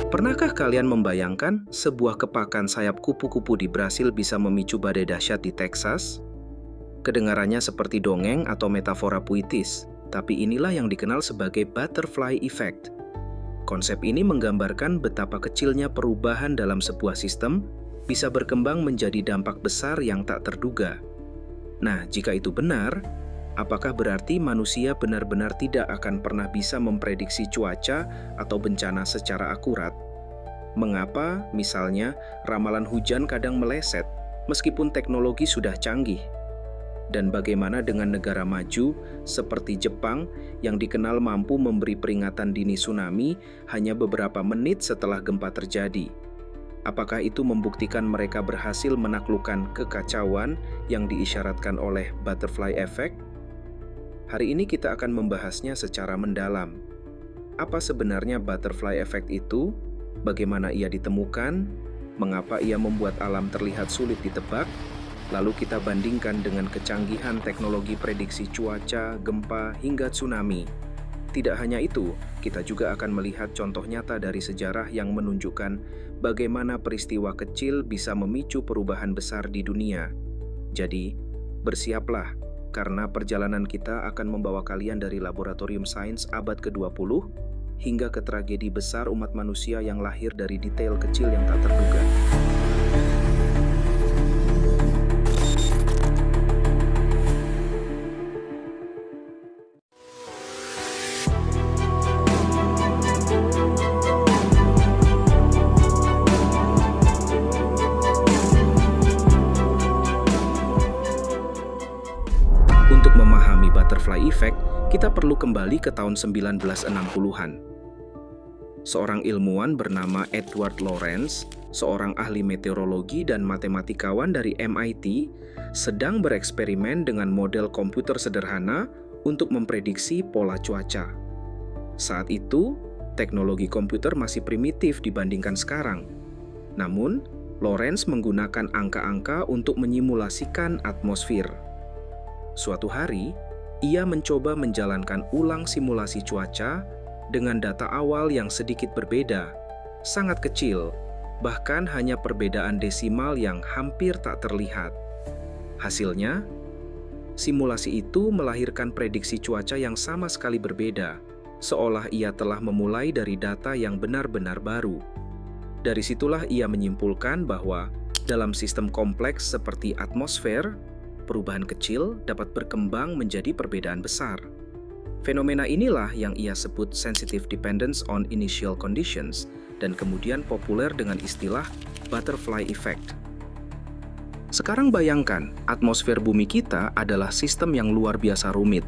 Pernahkah kalian membayangkan sebuah kepakan sayap kupu-kupu di Brasil bisa memicu badai dahsyat di Texas? Kedengarannya seperti dongeng atau metafora puitis, tapi inilah yang dikenal sebagai butterfly effect. Konsep ini menggambarkan betapa kecilnya perubahan dalam sebuah sistem bisa berkembang menjadi dampak besar yang tak terduga. Nah, jika itu benar, apakah berarti manusia benar-benar tidak akan pernah bisa memprediksi cuaca atau bencana secara akurat? Mengapa, misalnya, ramalan hujan kadang meleset meskipun teknologi sudah canggih? Dan bagaimana dengan negara maju seperti Jepang yang dikenal mampu memberi peringatan dini tsunami hanya beberapa menit setelah gempa terjadi? Apakah itu membuktikan mereka berhasil menaklukkan kekacauan yang diisyaratkan oleh butterfly effect? Hari ini kita akan membahasnya secara mendalam. Apa sebenarnya butterfly effect itu? Bagaimana ia ditemukan? Mengapa ia membuat alam terlihat sulit ditebak? Lalu kita bandingkan dengan kecanggihan teknologi prediksi cuaca, gempa, hingga tsunami. Tidak hanya itu, kita juga akan melihat contoh nyata dari sejarah yang menunjukkan bagaimana peristiwa kecil bisa memicu perubahan besar di dunia. Jadi, bersiaplah, karena perjalanan kita akan membawa kalian dari laboratorium sains abad ke-20 hingga ke tragedi besar umat manusia yang lahir dari detail kecil yang tak terduga. Untuk memahami butterfly effect, kita perlu kembali ke tahun 1960-an. Seorang ilmuwan bernama Edward Lorenz, seorang ahli meteorologi dan matematikawan dari MIT, sedang bereksperimen dengan model komputer sederhana untuk memprediksi pola cuaca. Saat itu, teknologi komputer masih primitif dibandingkan sekarang. Namun, Lorenz menggunakan angka-angka untuk menyimulasikan atmosfer. Suatu hari, ia mencoba menjalankan ulang simulasi cuaca dengan data awal yang sedikit berbeda, sangat kecil, bahkan hanya perbedaan desimal yang hampir tak terlihat. Hasilnya, simulasi itu melahirkan prediksi cuaca yang sama sekali berbeda, seolah ia telah memulai dari data yang benar-benar baru. Dari situlah ia menyimpulkan bahwa dalam sistem kompleks seperti atmosfer, perubahan kecil dapat berkembang menjadi perbedaan besar. Fenomena inilah yang ia sebut sensitive dependence on initial conditions dan kemudian populer dengan istilah butterfly effect. Sekarang bayangkan, atmosfer bumi kita adalah sistem yang luar biasa rumit.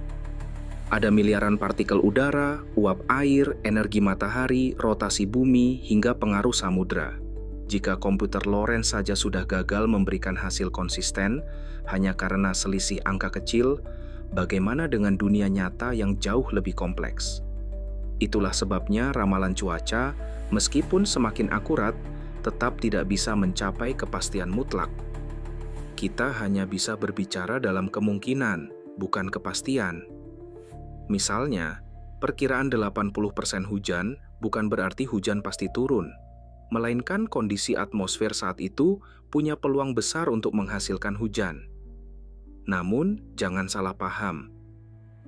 Ada miliaran partikel udara, uap air, energi matahari, rotasi bumi, hingga pengaruh samudra. Jika komputer Lorenz saja sudah gagal memberikan hasil konsisten hanya karena selisih angka kecil, bagaimana dengan dunia nyata yang jauh lebih kompleks? Itulah sebabnya ramalan cuaca, meskipun semakin akurat, tetap tidak bisa mencapai kepastian mutlak. Kita hanya bisa berbicara dalam kemungkinan, bukan kepastian. Misalnya, perkiraan 80% hujan bukan berarti hujan pasti turun, melainkan kondisi atmosfer saat itu punya peluang besar untuk menghasilkan hujan. Namun, jangan salah paham.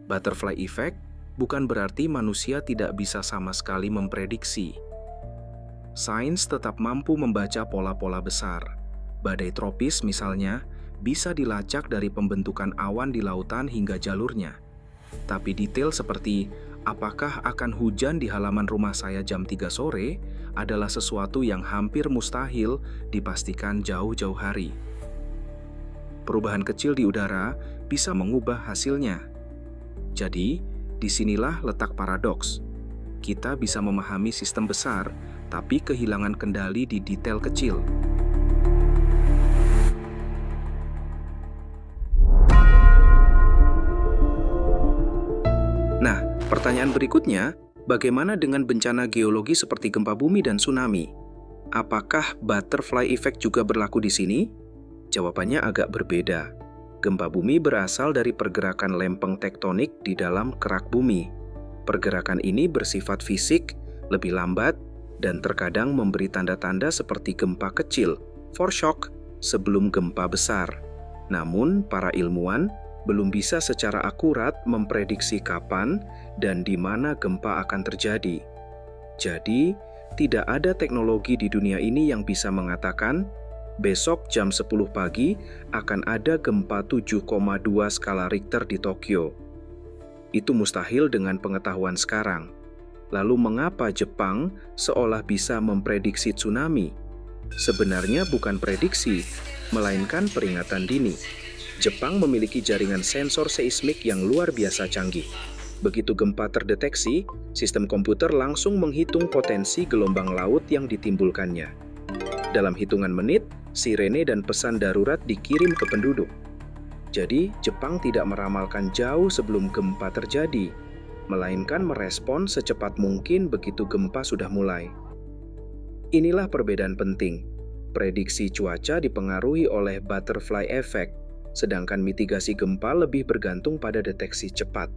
Butterfly effect bukan berarti manusia tidak bisa sama sekali memprediksi. Sains tetap mampu membaca pola-pola besar. Badai tropis misalnya, bisa dilacak dari pembentukan awan di lautan hingga jalurnya. Tapi detail seperti apakah akan hujan di halaman rumah saya jam 3 sore adalah sesuatu yang hampir mustahil dipastikan jauh-jauh hari. Perubahan kecil di udara bisa mengubah hasilnya. Jadi, disinilah letak paradoks. Kita bisa memahami sistem besar, tapi kehilangan kendali di detail kecil. Nah, pertanyaan berikutnya, bagaimana dengan bencana geologi seperti gempa bumi dan tsunami? Apakah butterfly effect juga berlaku di sini? Jawabannya agak berbeda. Gempa bumi berasal dari pergerakan lempeng tektonik di dalam kerak bumi. Pergerakan ini bersifat fisik, lebih lambat, dan terkadang memberi tanda-tanda seperti gempa kecil, foreshock, sebelum gempa besar. Namun, para ilmuwan belum bisa secara akurat memprediksi kapan dan di mana gempa akan terjadi. Jadi, tidak ada teknologi di dunia ini yang bisa mengatakan, besok jam 10 pagi akan ada gempa 7,2 skala Richter di Tokyo. Itu mustahil dengan pengetahuan sekarang. Lalu mengapa Jepang seolah bisa memprediksi tsunami? Sebenarnya bukan prediksi, melainkan peringatan dini. Jepang memiliki jaringan sensor seismik yang luar biasa canggih. Begitu gempa terdeteksi, sistem komputer langsung menghitung potensi gelombang laut yang ditimbulkannya. Dalam hitungan menit, sirene dan pesan darurat dikirim ke penduduk. Jadi, Jepang tidak meramalkan jauh sebelum gempa terjadi, melainkan merespon secepat mungkin begitu gempa sudah mulai. Inilah perbedaan penting. Prediksi cuaca dipengaruhi oleh butterfly effect, sedangkan mitigasi gempa lebih bergantung pada deteksi cepat.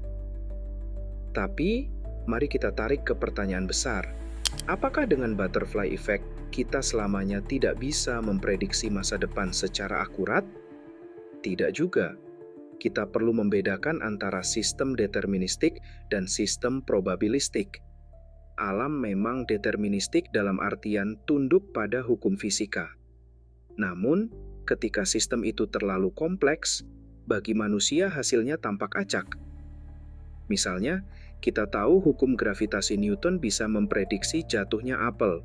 Tapi, mari kita tarik ke pertanyaan besar. Apakah dengan butterfly effect kita selamanya tidak bisa memprediksi masa depan secara akurat? Tidak juga. Kita perlu membedakan antara sistem deterministik dan sistem probabilistik. Alam memang deterministik dalam artian tunduk pada hukum fisika. Namun, ketika sistem itu terlalu kompleks, bagi manusia hasilnya tampak acak. Misalnya, kita tahu hukum gravitasi Newton bisa memprediksi jatuhnya apel.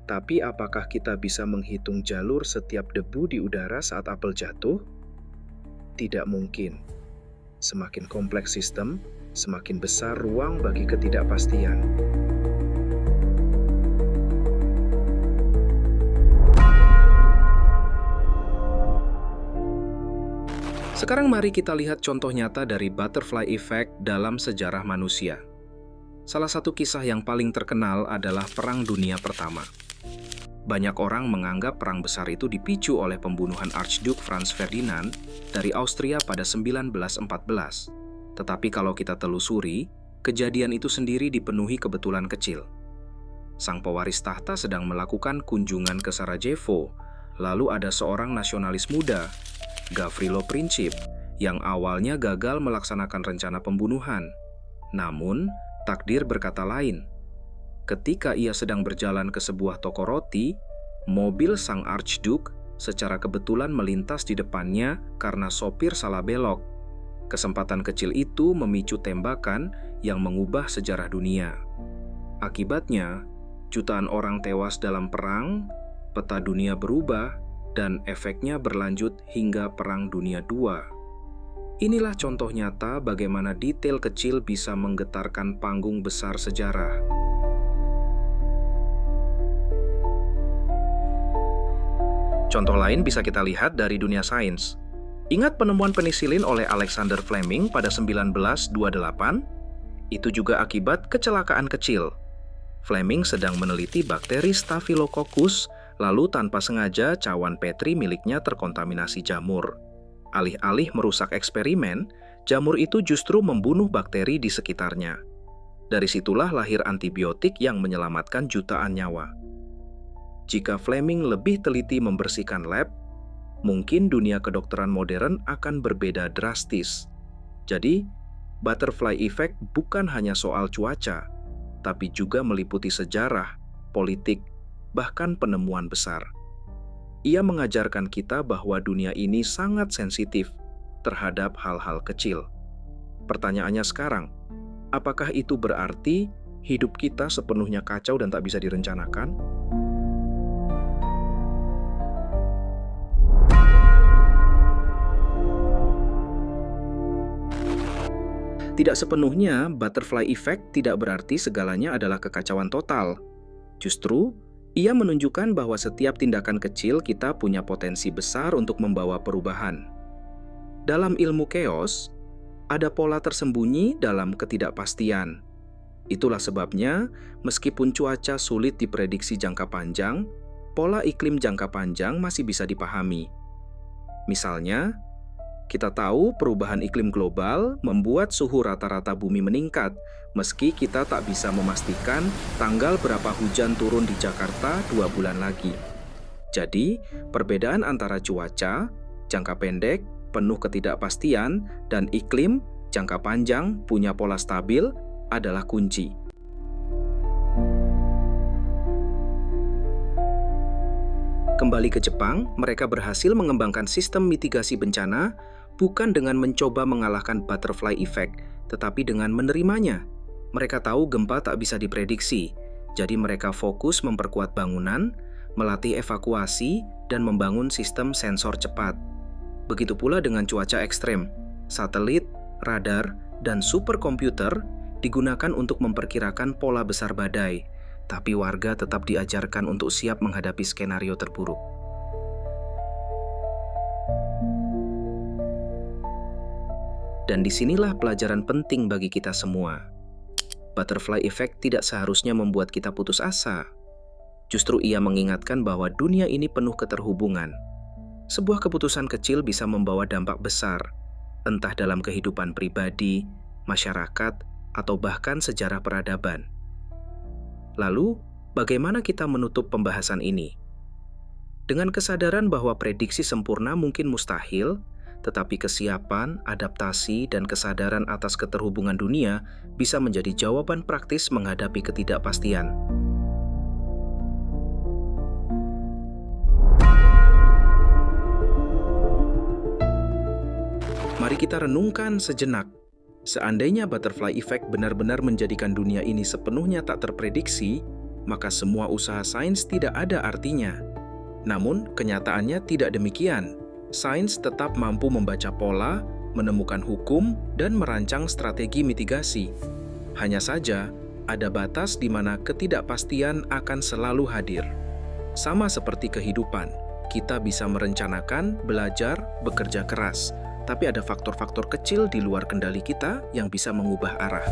Tapi apakah kita bisa menghitung jalur setiap debu di udara saat apel jatuh? Tidak mungkin. Semakin kompleks sistem, semakin besar ruang bagi ketidakpastian. Sekarang mari kita lihat contoh nyata dari butterfly effect dalam sejarah manusia. Salah satu kisah yang paling terkenal adalah Perang Dunia Pertama. Banyak orang menganggap perang besar itu dipicu oleh pembunuhan Archduke Franz Ferdinand dari Austria pada 1914. Tetapi kalau kita telusuri, kejadian itu sendiri dipenuhi kebetulan kecil. Sang pewaris tahta sedang melakukan kunjungan ke Sarajevo, lalu ada seorang nasionalis muda, Gavrilo Princip, yang awalnya gagal melaksanakan rencana pembunuhan. Namun, takdir berkata lain. Ketika ia sedang berjalan ke sebuah toko roti, mobil sang Archduke secara kebetulan melintas di depannya karena sopir salah belok. Kesempatan kecil itu memicu tembakan yang mengubah sejarah dunia. Akibatnya, jutaan orang tewas dalam perang, peta dunia berubah, dan efeknya berlanjut hingga Perang Dunia II. Inilah contoh nyata bagaimana detail kecil bisa menggetarkan panggung besar sejarah. Contoh lain bisa kita lihat dari dunia sains. Ingat penemuan penisilin oleh Alexander Fleming pada 1928? Itu juga akibat kecelakaan kecil. Fleming sedang meneliti bakteri Staphylococcus, lalu tanpa sengaja cawan Petri miliknya terkontaminasi jamur. Alih-alih merusak eksperimen, jamur itu justru membunuh bakteri di sekitarnya. Dari situlah lahir antibiotik yang menyelamatkan jutaan nyawa. Jika Fleming lebih teliti membersihkan lab, mungkin dunia kedokteran modern akan berbeda drastis. Jadi, butterfly effect bukan hanya soal cuaca, tapi juga meliputi sejarah, politik, bahkan penemuan besar. Ia mengajarkan kita bahwa dunia ini sangat sensitif terhadap hal-hal kecil. Pertanyaannya sekarang, apakah itu berarti hidup kita sepenuhnya kacau dan tak bisa direncanakan? Tidak sepenuhnya, butterfly effect tidak berarti segalanya adalah kekacauan total. Justru, ia menunjukkan bahwa setiap tindakan kecil kita punya potensi besar untuk membawa perubahan. Dalam ilmu chaos, ada pola tersembunyi dalam ketidakpastian. Itulah sebabnya, meskipun cuaca sulit diprediksi jangka panjang, pola iklim jangka panjang masih bisa dipahami. Misalnya, Kita tahu perubahan iklim global membuat suhu rata-rata bumi meningkat, meski kita tak bisa memastikan tanggal berapa hujan turun di Jakarta 2 bulan lagi. Jadi, perbedaan antara cuaca, jangka pendek, penuh ketidakpastian, dan iklim, jangka panjang, punya pola stabil, adalah kunci. Kembali ke Jepang, mereka berhasil mengembangkan sistem mitigasi bencana bukan dengan mencoba mengalahkan butterfly effect, tetapi dengan menerimanya. Mereka tahu gempa tak bisa diprediksi, jadi mereka fokus memperkuat bangunan, melatih evakuasi, dan membangun sistem sensor cepat. Begitu pula dengan cuaca ekstrem. Satelit, radar, dan superkomputer digunakan untuk memperkirakan pola besar badai, tapi warga tetap diajarkan untuk siap menghadapi skenario terburuk. Dan disinilah pelajaran penting bagi kita semua. Butterfly effect tidak seharusnya membuat kita putus asa. Justru ia mengingatkan bahwa dunia ini penuh keterhubungan. Sebuah keputusan kecil bisa membawa dampak besar, entah dalam kehidupan pribadi, masyarakat, atau bahkan sejarah peradaban. Lalu, bagaimana kita menutup pembahasan ini? Dengan kesadaran bahwa prediksi sempurna mungkin mustahil, tetapi kesiapan, adaptasi, dan kesadaran atas keterhubungan dunia bisa menjadi jawaban praktis menghadapi ketidakpastian. Mari kita renungkan sejenak. Seandainya butterfly effect benar-benar menjadikan dunia ini sepenuhnya tak terprediksi, maka semua usaha sains tidak ada artinya. Namun, kenyataannya tidak demikian. Sains tetap mampu membaca pola, menemukan hukum, dan merancang strategi mitigasi. Hanya saja, ada batas di mana ketidakpastian akan selalu hadir. Sama seperti kehidupan, kita bisa merencanakan, belajar, bekerja keras, tapi ada faktor-faktor kecil di luar kendali kita yang bisa mengubah arah.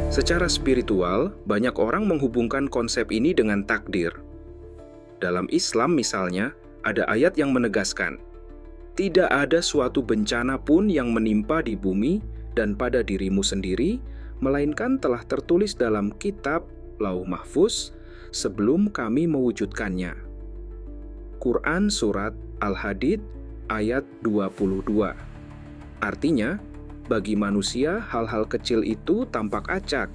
Secara spiritual, banyak orang menghubungkan konsep ini dengan takdir. Dalam Islam misalnya, ada ayat yang menegaskan, tidak ada suatu bencana pun yang menimpa di bumi dan pada dirimu sendiri, melainkan telah tertulis dalam kitab Lauh Mahfuz sebelum kami mewujudkannya. Quran Surat Al-Hadid ayat 22. Artinya, bagi manusia hal-hal kecil itu tampak acak,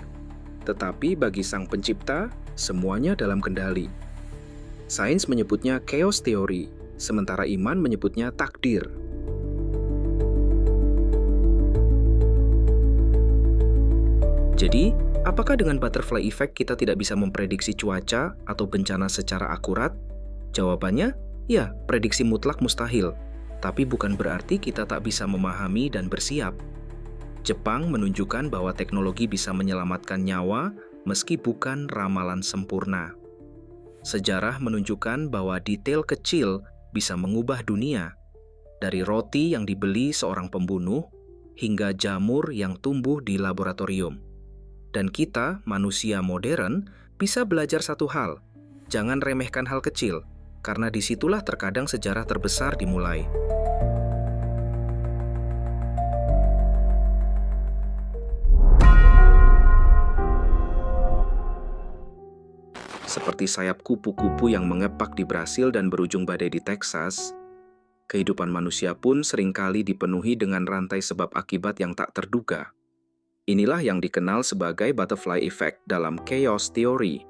tetapi bagi Sang Pencipta, semuanya dalam kendali. Sains menyebutnya chaos theory, sementara iman menyebutnya takdir. Jadi, apakah dengan butterfly effect kita tidak bisa memprediksi cuaca atau bencana secara akurat? Jawabannya, ya, prediksi mutlak mustahil, tapi bukan berarti kita tak bisa memahami dan bersiap. Jepang menunjukkan bahwa teknologi bisa menyelamatkan nyawa meski bukan ramalan sempurna. Sejarah menunjukkan bahwa detail kecil bisa mengubah dunia, dari roti yang dibeli seorang pembunuh hingga jamur yang tumbuh di laboratorium. Dan kita, manusia modern, bisa belajar satu hal, jangan remehkan hal kecil, karena disitulah terkadang sejarah terbesar dimulai. Seperti sayap kupu-kupu yang mengepak di Brasil dan berujung badai di Texas, kehidupan manusia pun seringkali dipenuhi dengan rantai sebab akibat yang tak terduga. Inilah yang dikenal sebagai butterfly effect dalam chaos theory,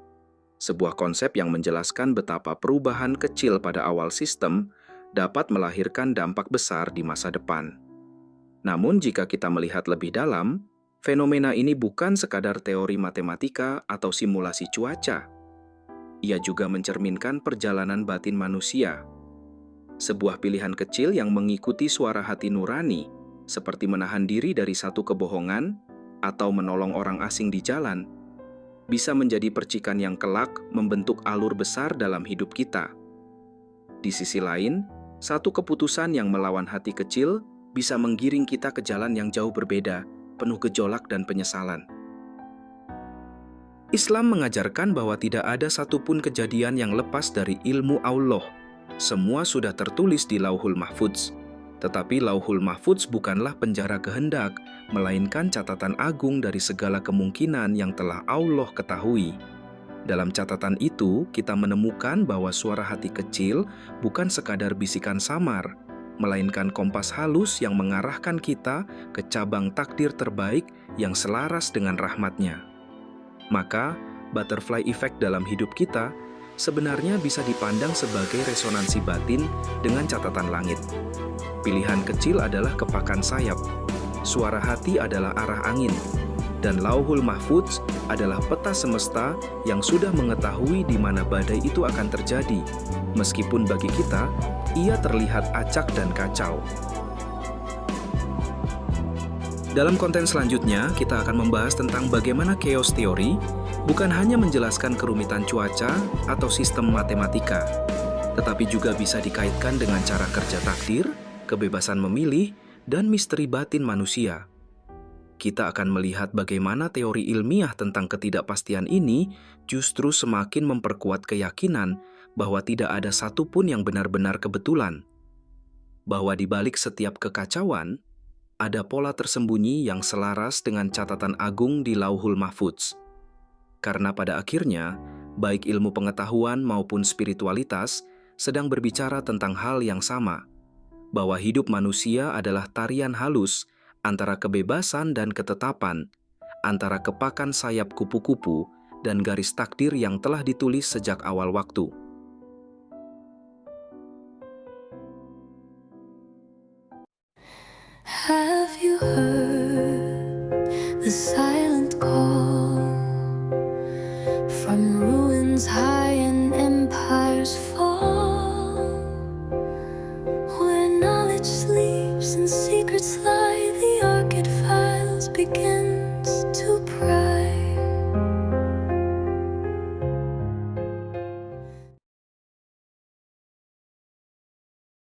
sebuah konsep yang menjelaskan betapa perubahan kecil pada awal sistem dapat melahirkan dampak besar di masa depan. Namun jika kita melihat lebih dalam, fenomena ini bukan sekadar teori matematika atau simulasi cuaca. Ia juga mencerminkan perjalanan batin manusia. Sebuah pilihan kecil yang mengikuti suara hati nurani, seperti menahan diri dari satu kebohongan atau menolong orang asing di jalan, bisa menjadi percikan yang kelak membentuk alur besar dalam hidup kita. Di sisi lain, satu keputusan yang melawan hati kecil bisa menggiring kita ke jalan yang jauh berbeda, penuh gejolak dan penyesalan. Islam mengajarkan bahwa tidak ada satupun kejadian yang lepas dari ilmu Allah. Semua sudah tertulis di Lauhul Mahfudz. Tetapi Lauhul Mahfudz bukanlah penjara kehendak, melainkan catatan agung dari segala kemungkinan yang telah Allah ketahui. Dalam catatan itu, kita menemukan bahwa suara hati kecil bukan sekadar bisikan samar, melainkan kompas halus yang mengarahkan kita ke cabang takdir terbaik yang selaras dengan rahmat-Nya. Maka, butterfly effect dalam hidup kita sebenarnya bisa dipandang sebagai resonansi batin dengan catatan langit. Pilihan kecil adalah kepakan sayap, suara hati adalah arah angin, dan Lauhul Mahfudz adalah peta semesta yang sudah mengetahui di mana badai itu akan terjadi, meskipun bagi kita, ia terlihat acak dan kacau. Dalam konten selanjutnya, kita akan membahas tentang bagaimana chaos theory bukan hanya menjelaskan kerumitan cuaca atau sistem matematika, tetapi juga bisa dikaitkan dengan cara kerja takdir, kebebasan memilih, dan misteri batin manusia. Kita akan melihat bagaimana teori ilmiah tentang ketidakpastian ini justru semakin memperkuat keyakinan bahwa tidak ada satupun yang benar-benar kebetulan. Bahwa di balik setiap kekacauan, ada pola tersembunyi yang selaras dengan catatan agung di Lauhul Mahfudz. Karena pada akhirnya, baik ilmu pengetahuan maupun spiritualitas sedang berbicara tentang hal yang sama, bahwa hidup manusia adalah tarian halus antara kebebasan dan ketetapan, antara kepakan sayap kupu-kupu dan garis takdir yang telah ditulis sejak awal waktu. Have you heard the silent call from ruins high and empires fall? Where knowledge sleeps and secrets lie, the archid files begin